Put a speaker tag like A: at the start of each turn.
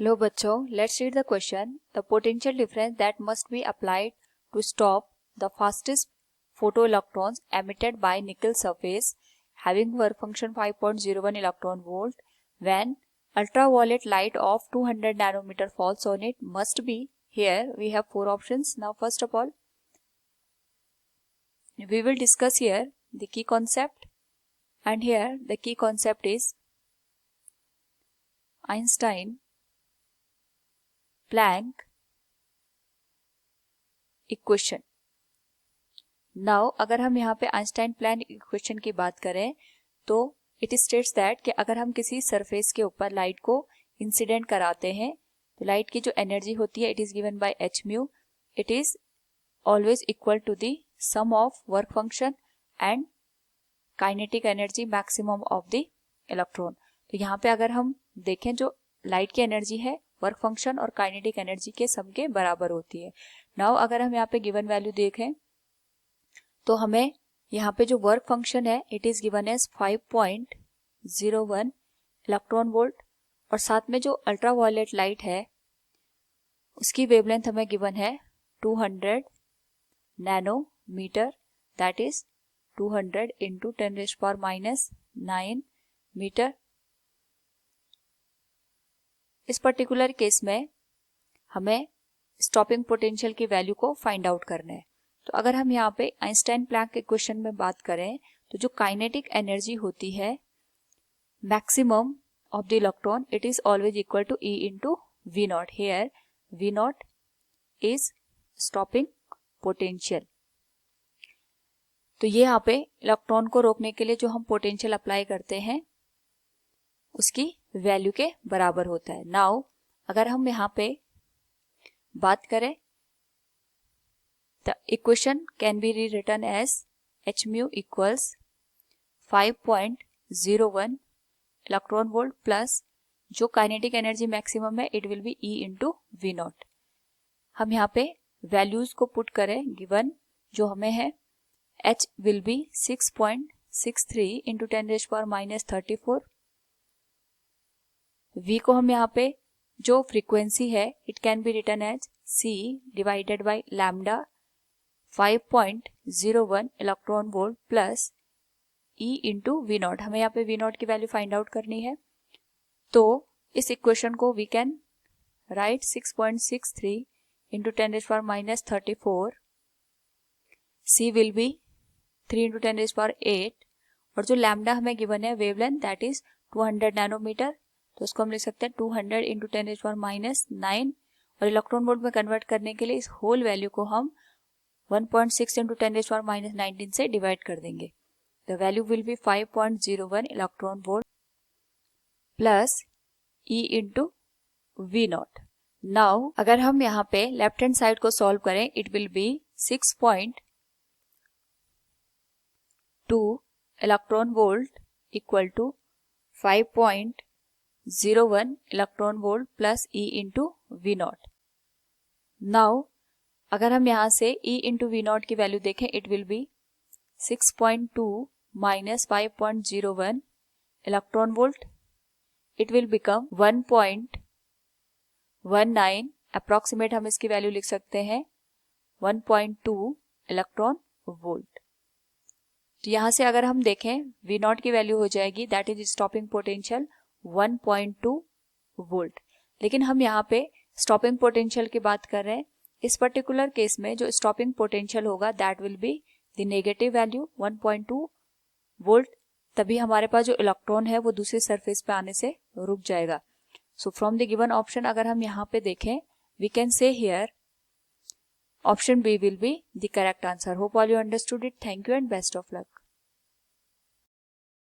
A: Hello बच्चों, let's read the question. The potential difference that must be applied to stop the fastest photo electrons emitted by nickel surface having work function 5.01 electron volt when ultraviolet light of 200 nanometer falls on it must be. Here we have four options. Now first of all we will discuss here the key concept, and here the key concept is Einstein Planck equation. Now अगर हम यहाँ पे Einstein Planck equation की बात करें तो it states that कि अगर हम किसी सरफेस के ऊपर लाइट को इंसिडेंट कराते हैं तो लाइट की जो एनर्जी होती है it is given by H mu. It is always equal to the sum of work function and kinetic energy maximum of the electron. तो यहाँ पे अगर हम देखें जो लाइट की एनर्जी है वर्क फंक्शन और काइनेटिक एनर्जी के सम के बराबर होती है. नाउ अगर हम यहाँ पे गिवन वैल्यू देखें तो हमें यहाँ पे जो वर्क फंक्शन है it is given as 5.01 electron volt, और साथ में जो अल्ट्रावायलेट लाइट है उसकी वेवलेंथ हमें गिवन है 200 nanometre, that is 200 into 10⁻⁹ metre. इस पर्टिकुलर केस में हमें स्टॉपिंग पोटेंशियल की वैल्यू को फाइंड आउट करना है. तो अगर हम यहाँ पे आइंस्टाइन प्लैंक इक्वेशन में बात करें तो जो काइनेटिक एनर्जी होती है maximum of the electron it is always equal to E into V naught. Here V naught is stopping potential. तो ये यहाँ पे इलेक्ट्रॉन को रोकने के लिए जो हम पोटेंशियल अप्लाई करते हैं उसकी वैल्यू के बराबर होता है. नाउ अगर हम यहाँ पे बात करें the equation can be rewritten as h mu equals 5.01 electron volt plus जो काइनेटिक एनर्जी मैक्सिमम है it will be E into V naught. हम यहाँ पे वैल्यूज को पुट करें गिवन जो हमें है h will be 6.63 into 10⁻⁻34. v को हम यहाँ पे जो फ्रीक्वेंसी है it can be written as c divided by lambda 5.01 electron volt plus E into V naught. हमें यहाँ पे वी नॉट की वैल्यू फाइंड आउट करनी है. तो इस इक्वेशन को we can write 6.63 into 10⁻⁻34. C will be 3 into 10⁸, और जो लैम्डा हमें गिवन है वेवलेंथ दैट इज 200 नैनोमीटर. तो उसको हम लिख सकते हैं 200 इंटू 10⁻⁹, और इलेक्ट्रॉन वोल्ट में कन्वर्ट करने के लिए इस होल वैल्यू को हम 1.6 इंटू 10⁻⁻19 से डिवाइड कर देंगे. The value will be 5.01 electron volt plus E into V naught. Now अगर हम यहाँ पे लेफ्ट हैंड साइड को सॉल्व करें it will be 6.2 electron volt equal to 5.01 electron volt plus E into V naught. Now अगर हम यहाँ से E इंटू वी नॉट की वैल्यू देखें it will be 6.2 minus 5.01 electron volt. It will become 1.19 approximate. हम इसकी value लिख सकते हैं 1.2 इलेक्ट्रॉन वोल्ट. तो यहाँ से अगर हम देखें वी नॉट की वैल्यू हो जाएगी that is stopping potential 1.2 volt. लेकिन हम यहाँ पे स्टॉपिंग पोटेंशियल की बात कर रहे हैं. इस पर्टिकुलर केस में जो स्टॉपिंग पोटेंशियल होगा that will be the negative value 1.2 volt. तभी हमारे पास जो इलेक्ट्रॉन है वो दूसरे सरफेस पे आने से रुक जाएगा. So from the given option अगर हम यहाँ पे देखें we can say here option B will be the correct answer. Hope all you understood it. Thank you and best of luck.